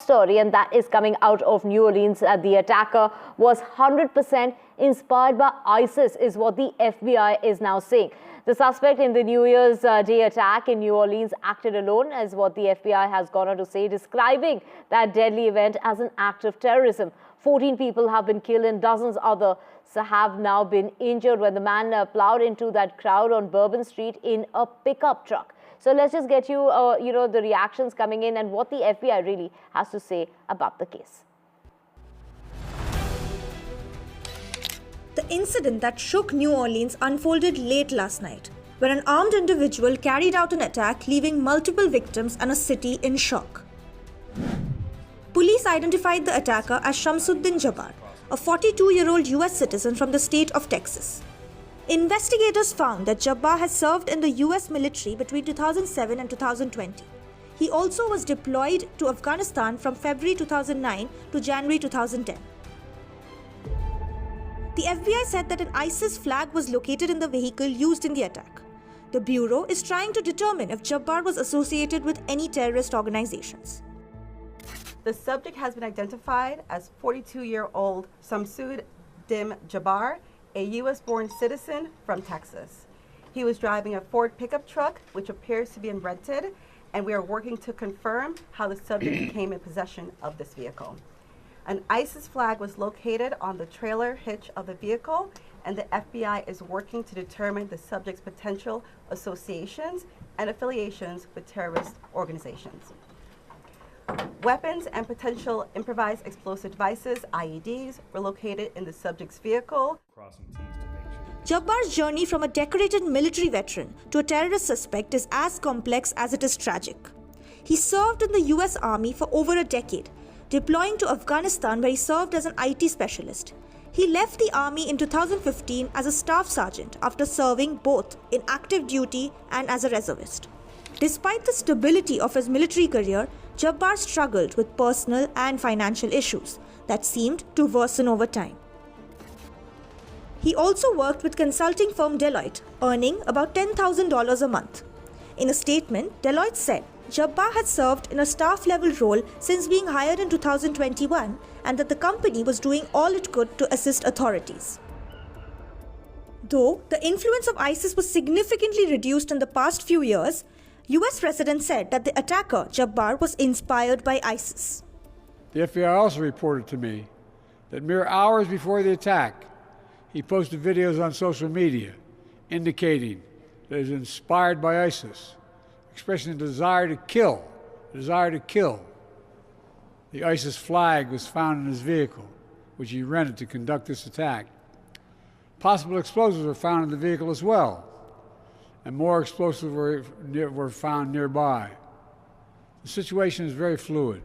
story, and that is coming out of New Orleans. The attacker was 100% inspired by ISIS, is what the FBI is now saying. The suspect in the New Year's Day attack in New Orleans acted alone, as what the FBI has gone on to say, describing that deadly event as an act of terrorism. 14 people have been killed and dozens others have now been injured when the man plowed into that crowd on Bourbon Street in a pickup truck. So let's just get you, the reactions coming in and what the FBI really has to say about the case. The incident that shook New Orleans unfolded late last night, when an armed individual carried out an attack, leaving multiple victims and a city in shock. Police identified the attacker as Shamsud-Din Jabbar, a 42-year-old US citizen from the state of Texas. Investigators found that Jabbar has served in the US military between 2007 and 2020. He also was deployed to Afghanistan from February 2009 to January 2010. The FBI said that an ISIS flag was located in the vehicle used in the attack. The Bureau is trying to determine if Jabbar was associated with any terrorist organizations. The subject has been identified as 42-year-old Shamsud-Din Jabbar, a U.S.-born citizen from Texas. He was driving a Ford pickup truck, which appears to be rented, and we are working to confirm how the subject became in possession of this vehicle. An ISIS flag was located on the trailer hitch of the vehicle, and the FBI is working to determine the subject's potential associations and affiliations with terrorist organizations. Weapons and potential improvised explosive devices, IEDs, were located in the subject's vehicle. Jabbar's journey from a decorated military veteran to a terrorist suspect is as complex as it is tragic. He served in the US Army for over a decade, deploying to Afghanistan where he served as an IT specialist. He left the army in 2015 as a staff sergeant after serving both in active duty and as a reservist. Despite the stability of his military career, Jabbar struggled with personal and financial issues that seemed to worsen over time. He also worked with consulting firm Deloitte, earning about $10,000 a month. In a statement, Deloitte said Jabbar had served in a staff-level role since being hired in 2021 and that the company was doing all it could to assist authorities. Though the influence of ISIS was significantly reduced in the past few years, US residents said that the attacker, Jabbar, was inspired by ISIS. The FBI also reported to me that mere hours before the attack, he posted videos on social media indicating that he was inspired by ISIS, expressing a desire to kill. The ISIS flag was found in his vehicle, which he rented to conduct this attack. Possible explosives were found in the vehicle as well, and more explosives were found nearby. The situation is very fluid,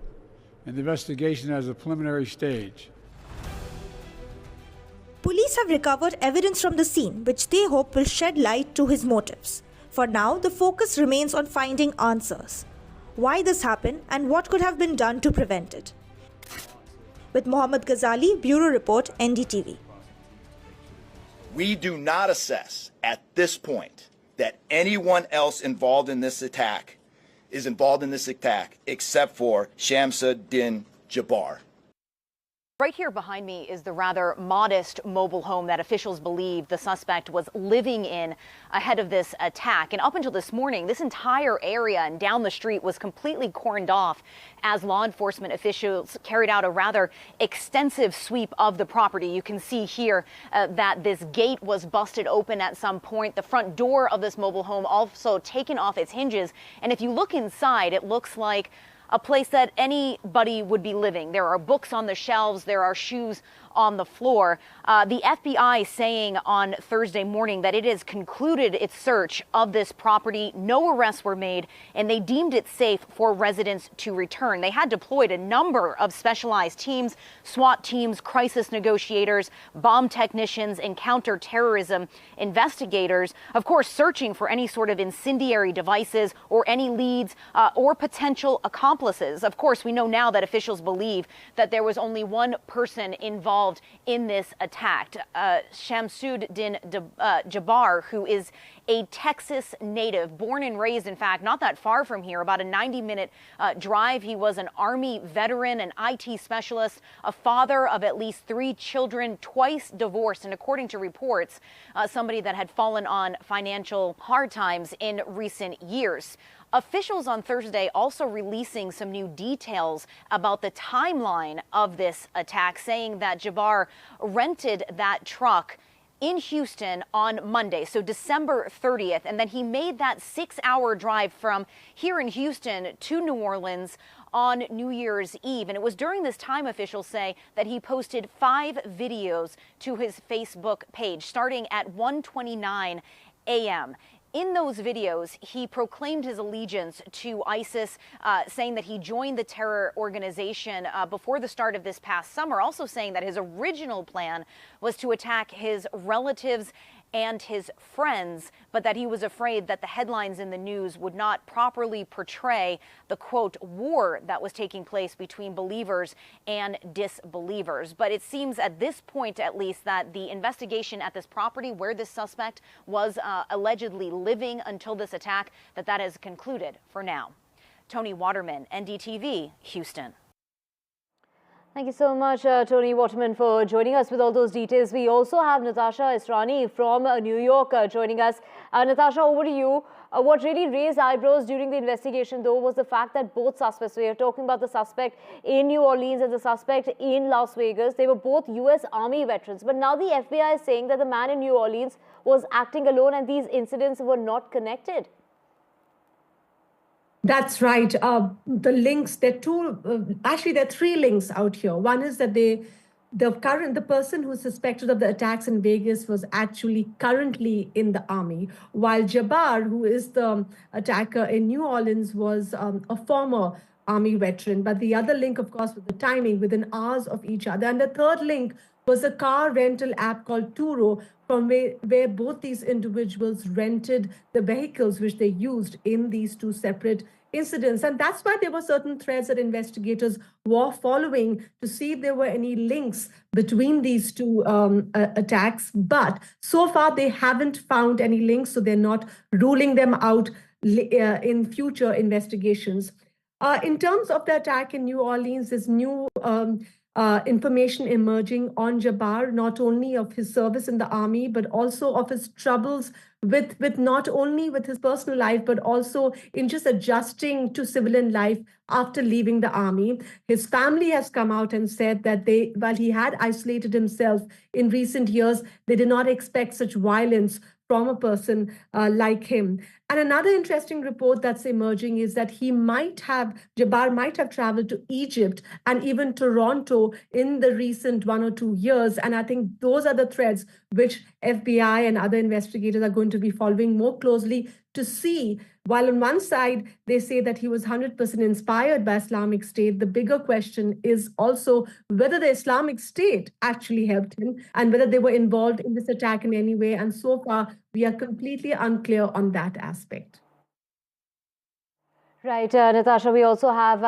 and the investigation has a preliminary stage. Police have recovered evidence from the scene, which they hope will shed light to his motives. For now, the focus remains on finding answers. Why this happened and what could have been done to prevent it. With Mohammed Ghazali, Bureau Report, NDTV. We do not assess at this point that anyone else involved in this attack is involved in this attack except for Shamsud-Din Jabbar. Right here behind me is the rather modest mobile home that officials believe the suspect was living in ahead of this attack. And up until this morning, this entire area and down the street was completely cordoned off as law enforcement officials carried out a rather extensive sweep of the property. You can see here that this gate was busted open at some point. The front door of this mobile home also taken off its hinges. And if you look inside, it looks like a place that anybody would be living. There are books on the shelves, there are shoes on the floor. The FBI saying on Thursday morning that it has concluded its search of this property. No arrests were made, and they deemed it safe for residents to return. They had deployed a number of specialized teams, SWAT teams, crisis negotiators, bomb technicians, and counterterrorism investigators, of course, searching for any sort of incendiary devices or any leads or potential accomplices accomplices. Of course, we know now that officials believe that there was only one person involved in this attack, Shamsud-Din Jabbar, who is a Texas native, born and raised, in fact, not that far from here, about a 90-minute drive. He was an Army veteran, an IT specialist, a father of at least 3 children, twice divorced, and according to reports, somebody that had fallen on financial hard times in recent years. Officials on Thursday also releasing some new details about the timeline of this attack, saying that Jabbar rented that truck in Houston on Monday, so December 30th, and then he made that 6-hour drive from here in Houston to New Orleans on New Year's Eve. And it was during this time, officials say, that he posted 5 videos to his Facebook page, starting at 1:29 a.m. In those videos, he proclaimed his allegiance to ISIS, saying that he joined the terror organization before the start of this past summer, also saying that his original plan was to attack his relatives and his friends, but that he was afraid that the headlines in the news would not properly portray the, quote, war that was taking place between believers and disbelievers. But it seems at this point, at least, that the investigation at this property where this suspect was allegedly living until this attack, that has concluded for now. Tony Waterman, NDTV, Houston. Thank you so much, Tony Waterman, for joining us with all those details. We also have Natasha Israni from New York joining us. Natasha, over to you. What really raised eyebrows during the investigation, though, was the fact that both suspects, we are talking about the suspect in New Orleans and the suspect in Las Vegas, they were both U.S. Army veterans. But now the FBI is saying that the man in New Orleans was acting alone and these incidents were not connected. That's right. The links, there are 3 links out here. One is that the person who's suspected of the attacks in Vegas was actually currently in the Army, while Jabbar, who is the attacker in New Orleans, was a former Army veteran. But the other link, of course, was the timing, within hours of each other. And the third link was a car rental app called Turo, from where both these individuals rented the vehicles which they used in these 2 separate incidents. And that's why there were certain threads that investigators were following to see if there were any links between these 2 attacks. But so far, they haven't found any links, so they're not ruling them out in future investigations. In terms of the attack in New Orleans, there's new information emerging on Jabbar, not only of his service in the Army, but also of his troubles with not only with his personal life, but also in just adjusting to civilian life after leaving the Army. His family has come out and said that while he had isolated himself in recent years, they did not expect such violence from a person like him. And another interesting report that's emerging is that Jabbar might have traveled to Egypt and even Toronto in the recent 1 or 2 years. And I think those are the threads which FBI and other investigators are going to be following more closely to see. While on one side, they say that he was 100% inspired by Islamic State, the bigger question is also whether the Islamic State actually helped him and whether they were involved in this attack in any way. And so far, we are completely unclear on that aspect. Right, Natasha, we also have